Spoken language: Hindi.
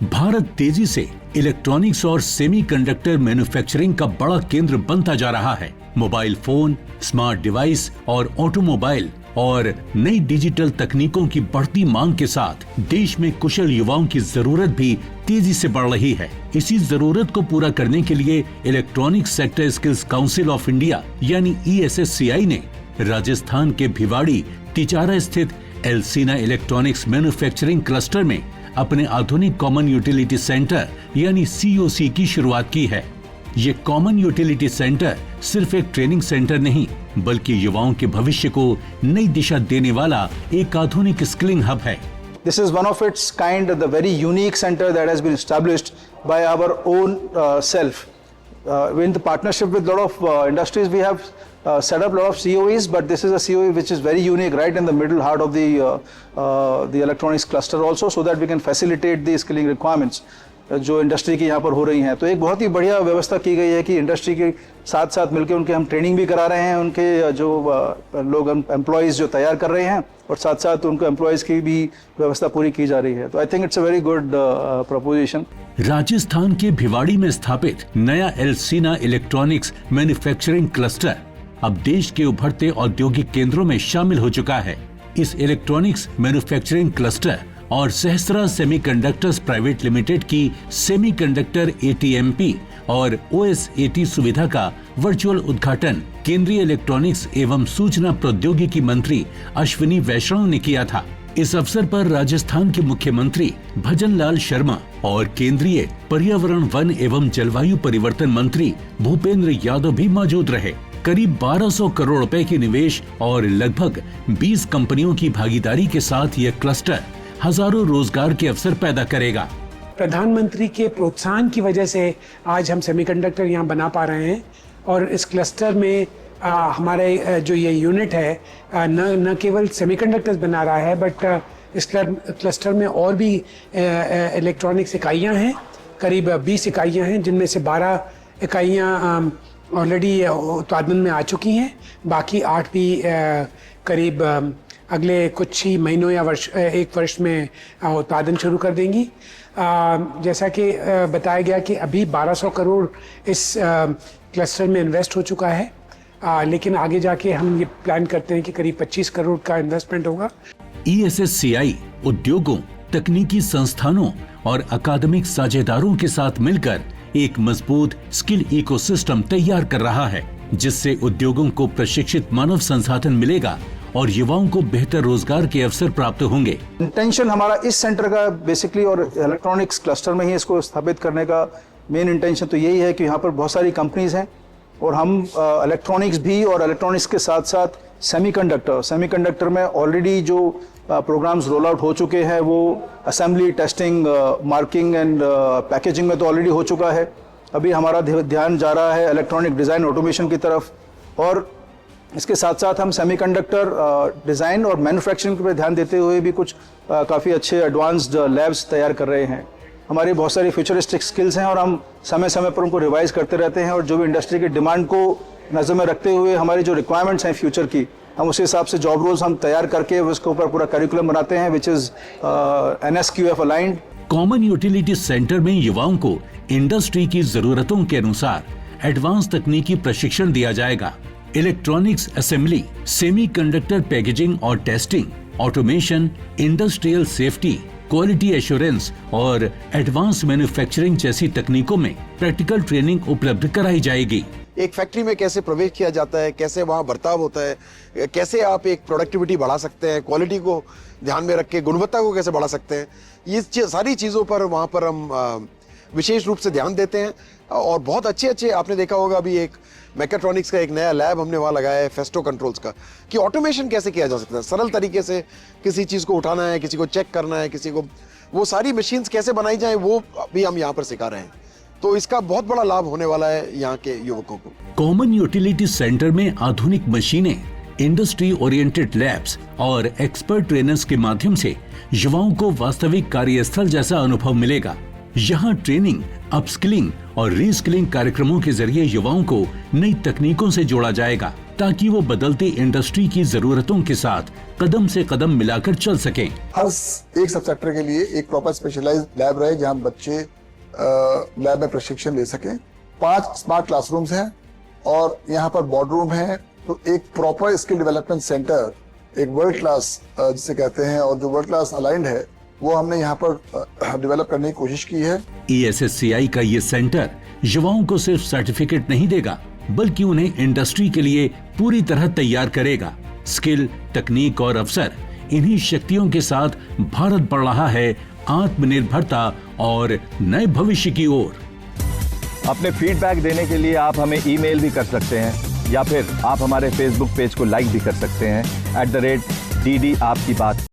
भारत तेजी से इलेक्ट्रॉनिक्स और सेमीकंडक्टर मैन्युफैक्चरिंग का बड़ा केंद्र बनता जा रहा है। मोबाइल फोन, स्मार्ट डिवाइस और ऑटोमोबाइल और नई डिजिटल तकनीकों की बढ़ती मांग के साथ देश में कुशल युवाओं की जरूरत भी तेजी से बढ़ रही है। इसी जरूरत को पूरा करने के लिए electronic sector skills council of India यानी ESSCI ने राजस्थान के भिवाड़ी तिचारा स्थित एल्सीना इलेक्ट्रॉनिक्स मैन्युफैक्चरिंग क्लस्टर में अपने आधुनिक कॉमन यूटिलिटी सेंटर यानी COC की शुरुआत की है। ये कॉमन यूटिलिटी सेंटर सिर्फ एक ट्रेनिंग सेंटर नहीं बल्कि युवाओं के भविष्य को नई दिशा देने वाला एक आधुनिक स्किलिंग हब है। This is one of its kind, the very unique center that has been established by our own self. In the partnership with a lot of industries, we have set up a lot of COEs, but this is a COE which is very unique, right in the middle heart of the electronics cluster also, so that we can facilitate the skilling requirements जो इंडस्ट्री की यहाँ पर हो रही हैं। तो एक बहुत ही बढ़िया व्यवस्था की गई है कि इंडस्ट्री के साथ साथ मिलकर उनके हम ट्रेनिंग भी करा रहे हैं, उनके जो लोग एम्प्लॉयज़ जो तैयार कर रहे हैं और साथ साथ उनको एम्प्लॉयज़ की भी व्यवस्था पूरी की जा रही है। तो I think it's a very good preposition. Rajasthan के भिवाड़ी में स्थापित नया एल्सीना इलेक्ट्रॉनिक्स मैन्युफैक्चरिंग क्लस्टर अब देश के उभरते औद्योगिक केंद्रों में शामिल हो चुका है। इस इलेक्ट्रॉनिक्स मैन्युफैक्चरिंग क्लस्टर और सहस्त्रा सेमीकंडक्टर्स प्राइवेट लिमिटेड की सेमीकंडक्टर ATMP और OSAT सुविधा का वर्चुअल उद्घाटन केंद्रीय इलेक्ट्रॉनिक्स एवं सूचना प्रौद्योगिकी मंत्री अश्विनी वैष्णव ने किया था। इस अवसर पर राजस्थान के मुख्यमंत्री भजन लाल शर्मा और केंद्रीय पर्यावरण, वन एवं जलवायु परिवर्तन मंत्री भूपेंद्र यादव भी मौजूद रहे। करीब 1200 करोड़ रुपए के निवेश और लगभग 20 कंपनियों की भागीदारी के साथ यह क्लस्टर हजारों रोजगार के अवसर पैदा करेगा। प्रधानमंत्री के प्रोत्साहन की वजह से आज हम सेमीकंडक्टर यहाँ बना पा रहे हैं और इस क्लस्टर में हमारे जो ये यूनिट है न केवल सेमीकंडक्टर्स बना रहा है बट इस क्लस्टर में और भी इलेक्ट्रॉनिक्स इकाइयाँ हैं। करीब 20 इकाइयाँ हैं जिनमें से 12 इकाइयाँ ऑलरेडी उत्पादन में आ चुकी हैं, बाकी 8 भी करीब अगले कुछ ही महीनों या एक वर्ष में उत्पादन शुरू कर देंगी। जैसा कि बताया गया कि अभी 1200 करोड़ इस क्लस्टर में इन्वेस्ट हो चुका है, लेकिन आगे जाके हम ये प्लान करते हैं कि करीब 25 करोड़ का इन्वेस्टमेंट होगा। ESSCI उद्योगों, तकनीकी संस्थानों और अकादमिक साझेदारों के साथ मिलकर एक मजबूत स्किल इकोसिस्टम तैयार कर रहा है, जिससे उद्योगों को प्रशिक्षित मानव संसाधन मिलेगा और युवाओं को बेहतर रोजगार के अवसर प्राप्त होंगे। इंटेंशन हमारा इस सेंटर का बेसिकली और इलेक्ट्रॉनिक्स क्लस्टर में ही इसको स्थापित करने का मेन इंटेंशन तो यही है कि यहाँ पर बहुत सारी कंपनीज हैं और हम इलेक्ट्रॉनिक्स भी और इलेक्ट्रॉनिक्स के साथ साथ सेमीकंडक्टर में ऑलरेडी जो प्रोग्राम्स रोल आउट हो चुके हैं वो assembly, testing, marking and packaging में तो ऑलरेडी हो चुका है। अभी हमारा ध्यान जा रहा है इलेक्ट्रॉनिक डिज़ाइन ऑटोमेशन की तरफ और इसके साथ साथ हम सेमीकंडक्टर डिज़ाइन और मैन्युफैक्चरिंग पर ध्यान देते हुए भी कुछ काफ़ी अच्छे एडवांस्ड लैब्स तैयार कर रहे हैं। हमारी बहुत सारी फ्यूचरिस्टिक स्किल्स हैं और हम समय समय पर उनको रिवाइज करते रहते हैं और जो भी इंडस्ट्री की डिमांड को नज़र में रखते हुए हमारी जो रिक्वायरमेंट्स हैं फ्यूचर की, हम उस हिसाब से जॉब रोल्स हम तैयार करके उसके ऊपर पूरा करिकुलम बनाते हैं which is NSQF aligned. Common utility centre में युवाओं को इंडस्ट्री की जरूरतों के अनुसार एडवांस तकनीकी प्रशिक्षण दिया जाएगा। इलेक्ट्रॉनिक्स असेंबली, सेमीकंडक्टर पैकेजिंग और testing, automation, industrial safety, quality assurance और एडवांस मैन्युफैक्चरिंग जैसी तकनीकों में प्रैक्टिकल ट्रेनिंग उपलब्ध कराई जाएगी। एक फैक्ट्री में कैसे प्रवेश किया जाता है, कैसे वहाँ बर्ताव होता है, कैसे आप एक प्रोडक्टिविटी बढ़ा सकते हैं, क्वालिटी को ध्यान में रख के गुणवत्ता को कैसे बढ़ा सकते हैं, ये सारी चीज़ों पर वहाँ पर हम विशेष रूप से ध्यान देते हैं। और बहुत अच्छे आपने देखा होगा अभी एक मैकेट्रॉनिक्स का एक नया लैब हमने वहाँ लगाया है फेस्टो कंट्रोल्स का, कि ऑटोमेशन कैसे किया जा सकता है, सरल तरीके से किसी चीज़ को उठाना है, किसी को चेक करना है, किसी को वो सारी मशीन्स कैसे बनाई जाए वो भी हम यहाँ पर सिखा रहे हैं। तो इसका बहुत बड़ा लाभ होने वाला है यहाँ के युवकों को। कॉमन यूटिलिटी सेंटर में आधुनिक मशीनें, इंडस्ट्री ओरिएंटेड लैब्स और एक्सपर्ट ट्रेनर्स के माध्यम से युवाओं को वास्तविक कार्यस्थल जैसा अनुभव मिलेगा। यहाँ ट्रेनिंग, अपस्किलिंग और रीस्किलिंग कार्यक्रमों के जरिए युवाओं को नई तकनीकों से जोड़ा जाएगा ताकि वो बदलती इंडस्ट्री की जरूरतों के साथ कदम से कदम मिलाकर चल सकें। हर एक सब सेक्टर के लिए एक प्रॉपर स्पेशलाइज्ड लैब रहे जहां बच्चे लैब में प्रशिक्षण ले सकें। 5 स्मार्ट क्लासरूम्स हैं और यहाँ पर बोर्ड रूम है, तो एक प्रॉपर स्किल डेवलपमेंट सेंटर, एक वर्ल्ड क्लास जिसे कहते हैं और जो वर्ल्ड क्लास अलाइंड है वो हमने यहाँ पर डेवलप करने की कोशिश की है। ESSCI का ये सेंटर युवाओं को सिर्फ सर्टिफिकेट नहीं देगा बल्कि उन्हें इंडस्ट्री के लिए पूरी तरह तैयार करेगा। स्किल, तकनीक और अवसर, इन्हीं शक्तियों के साथ भारत बढ़ रहा है आत्मनिर्भरता और नए भविष्य की ओर। अपने फीडबैक देने के लिए आप हमें ईमेल भी कर सकते हैं या फिर आप हमारे फेसबुक पेज को लाइक भी कर सकते हैं @DD आपकी बात।